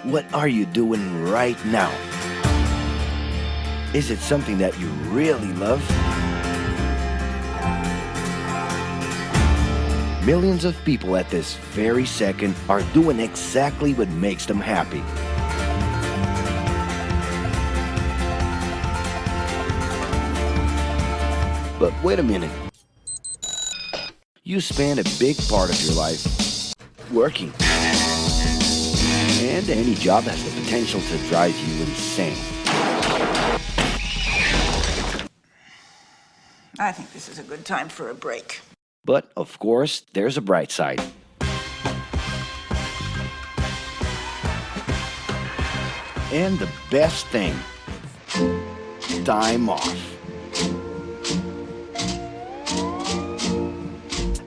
What are you doing right now? Is it something that you really love? Millions of people at this very second are doing exactly what makes them happy. But wait a minute. You spend a big part of your life working. And any job has the potential to drive you insane. I think this is a good time for a break. But, of course, there's a bright side. And the best thing, time off.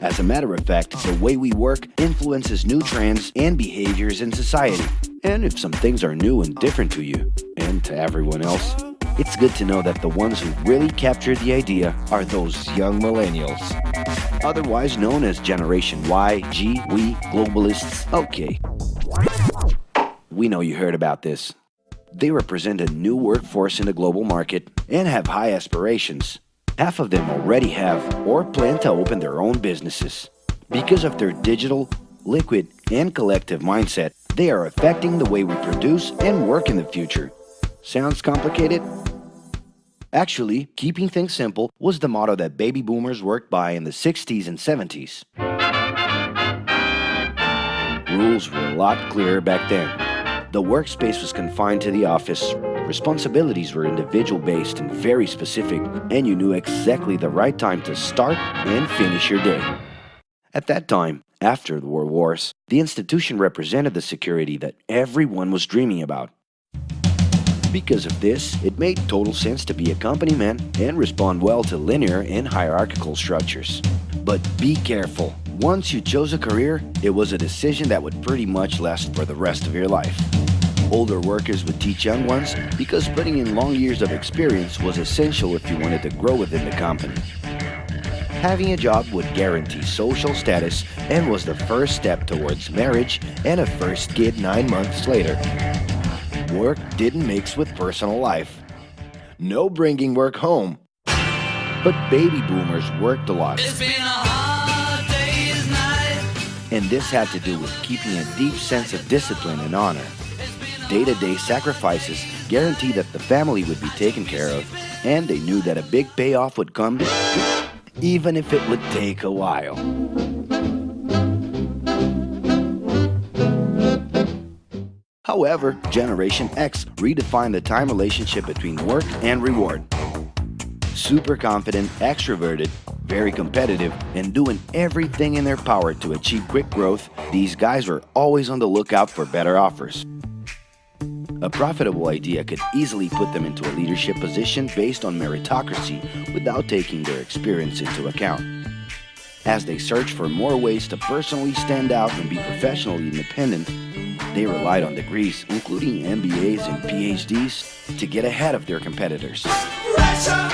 As a matter of fact, the way we work influences new trends and behaviors in society. And if some things are new and different to you, and to everyone else, it's good to know that the ones who really captured the idea are those young millennials. Otherwise known as Generation Y, G, we, globalists. Okay. We know you heard about this. They represent a new workforce in the global market and have high aspirations. Half of them already have or plan to open their own businesses. Because of their digital, liquid, and collective mindset, they are affecting the way we produce and work in the future. Sounds complicated? Actually, keeping things simple was the motto that baby boomers worked by in the 60s and 70s. Rules were a lot clearer back then. The workspace was confined to the office. Responsibilities were individual-based and very specific, and you knew exactly the right time to start and finish your day. At that time, after the World Wars, the institution represented the security that everyone was dreaming about. Because of this, it made total sense to be a company man and respond well to linear and hierarchical structures. But be careful. Once you chose a career, it was a decision that would pretty much last for the rest of your life. Older workers would teach young ones because putting in long years of experience was essential if you wanted to grow within the company. Having a job would guarantee social status and was the first step towards marriage and a first kid 9 months later. Work didn't mix with personal life. No bringing work home. But baby boomers worked a lot. It's been a hard day's night. And this had to do with keeping a deep sense of discipline and honor. Day-to-day sacrifices guaranteed that the family would be taken care of, and they knew that a big payoff would come, even if it would take a while. However, Generation X redefined the time relationship between work and reward. Super confident, extroverted, very competitive, and doing everything in their power to achieve quick growth, these guys were always on the lookout for better offers. A profitable idea could easily put them into a leadership position based on meritocracy without taking their experience into account. As they searched for more ways to personally stand out and be professionally independent, they relied on degrees, including MBAs and PhDs, to get ahead of their competitors. Pressure,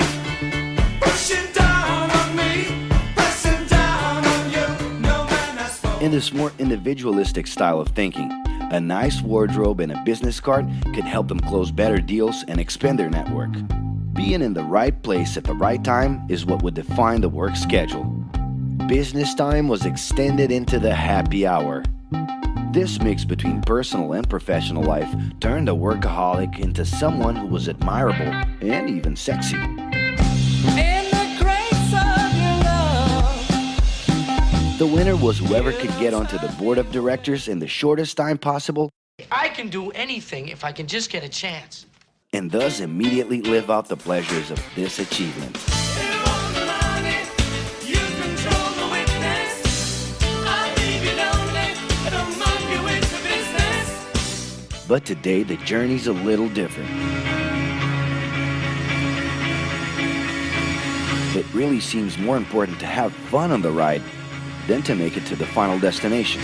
pushing down on me, pressing down on you. No man has spoken. In this more individualistic style of thinking, a nice wardrobe and a business card could help them close better deals and expand their network. Being in the right place at the right time is what would define the work schedule. Business time was extended into the happy hour. This mix between personal and professional life turned a workaholic into someone who was admirable and even sexy. In the grace of your love. The winner was whoever could get onto the board of directors in the shortest time possible I can do anything if I can just get a chance. and thus immediately live out the pleasures of this achievement. You want the money, you control the witness. I leave you lonely, I don't monkey with the business. But today, the journey's a little different. It really seems more important to have fun on the ride than to make it to the final destination.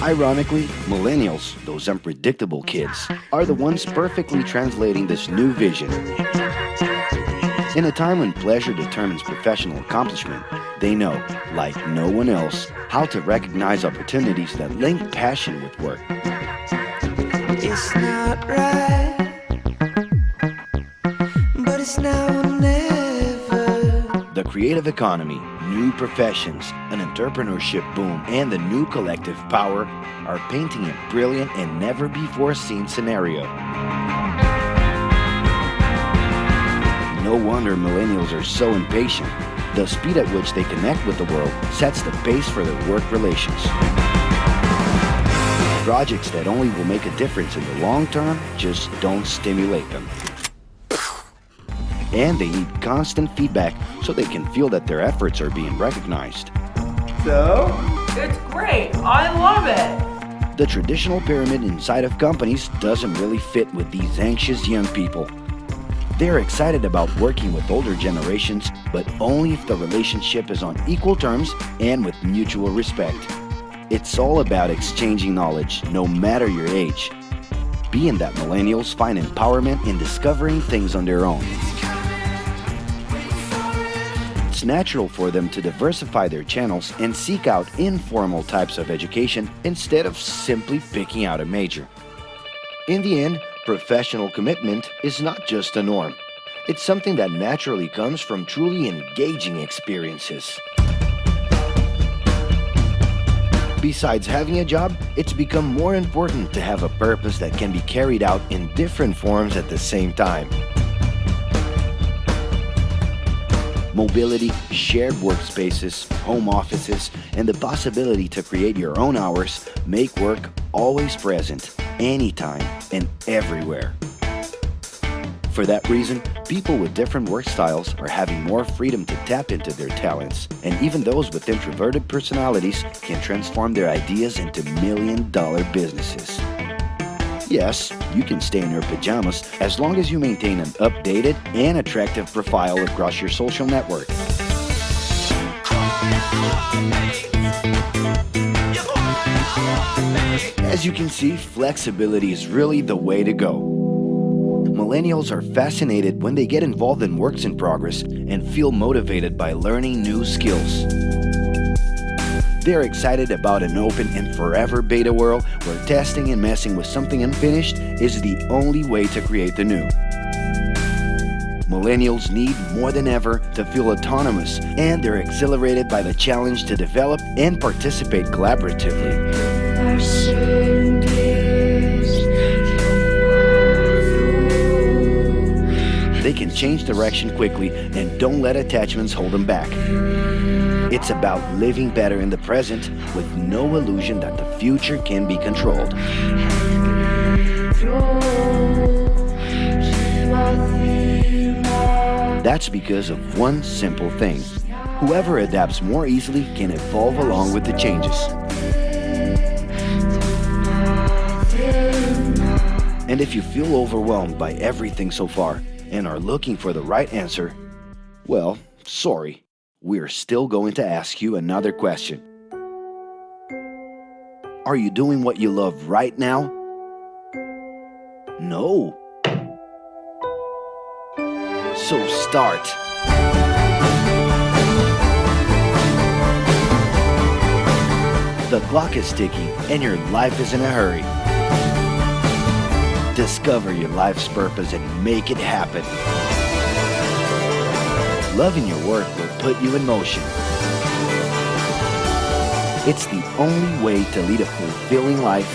Ironically, millennials, those unpredictable kids, are the ones perfectly translating this new vision. In a time when pleasure determines professional accomplishment, they know, like no one else, how to recognize opportunities that link passion with work. It's not right, but it's now or never. The creative economy, new professions, an entrepreneurship boom, and the new collective power are painting a brilliant and never-before-seen scenario. No wonder millennials are so impatient. The speed at which they connect with the world sets the pace for their work relations. Projects that only will make a difference in the long term just don't stimulate them. And they need constant feedback so they can feel that their efforts are being recognized. So? It's great. I love it. The traditional pyramid inside of companies doesn't really fit with these anxious young people. They're excited about working with older generations, but only if the relationship is on equal terms and with mutual respect. It's all about exchanging knowledge, no matter your age. Being that millennials find empowerment in discovering things on their own. It's natural for them to diversify their channels and seek out informal types of education instead of simply picking out a major. In the end, professional commitment is not just a norm. It's something that naturally comes from truly engaging experiences. Besides having a job, it's become more important to have a purpose that can be carried out in different forms at the same time. Mobility, shared workspaces, home offices, and the possibility to create your own hours make work always present, anytime and everywhere. For that reason, people with different work styles are having more freedom to tap into their talents, and even those with introverted personalities can transform their ideas into million-dollar businesses. Yes, you can stay in your pajamas as long as you maintain an updated and attractive profile across your social network. As you can see, flexibility is really the way to go. Millennials are fascinated when they get involved in works in progress and feel motivated by learning new skills. They're excited about an open and forever beta world where testing and messing with something unfinished is the only way to create the new. Millennials need more than ever to feel autonomous, and they're exhilarated by the challenge to develop and participate collaboratively. They can change direction quickly and don't let attachments hold them back. It's about living better in the present with no illusion that the future can be controlled. That's because of one simple thing. Whoever adapts more easily can evolve along with the changes. And if you feel overwhelmed by everything so far and are looking for the right answer, well, sorry. We're still going to ask you another question. Are you doing what you love right now? No. So start. The clock is ticking and your life is in a hurry. Discover your life's purpose and make it happen. Loving your work will put you in motion. It's the only way to lead a fulfilling life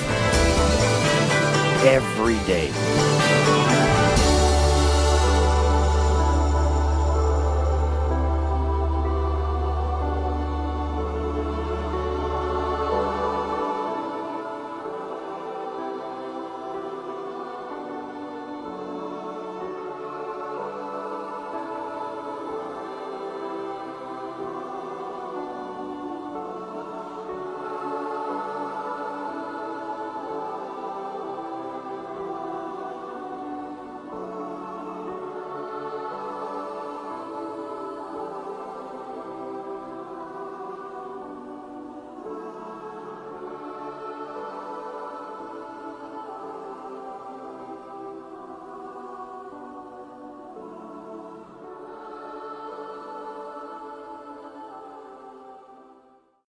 every day.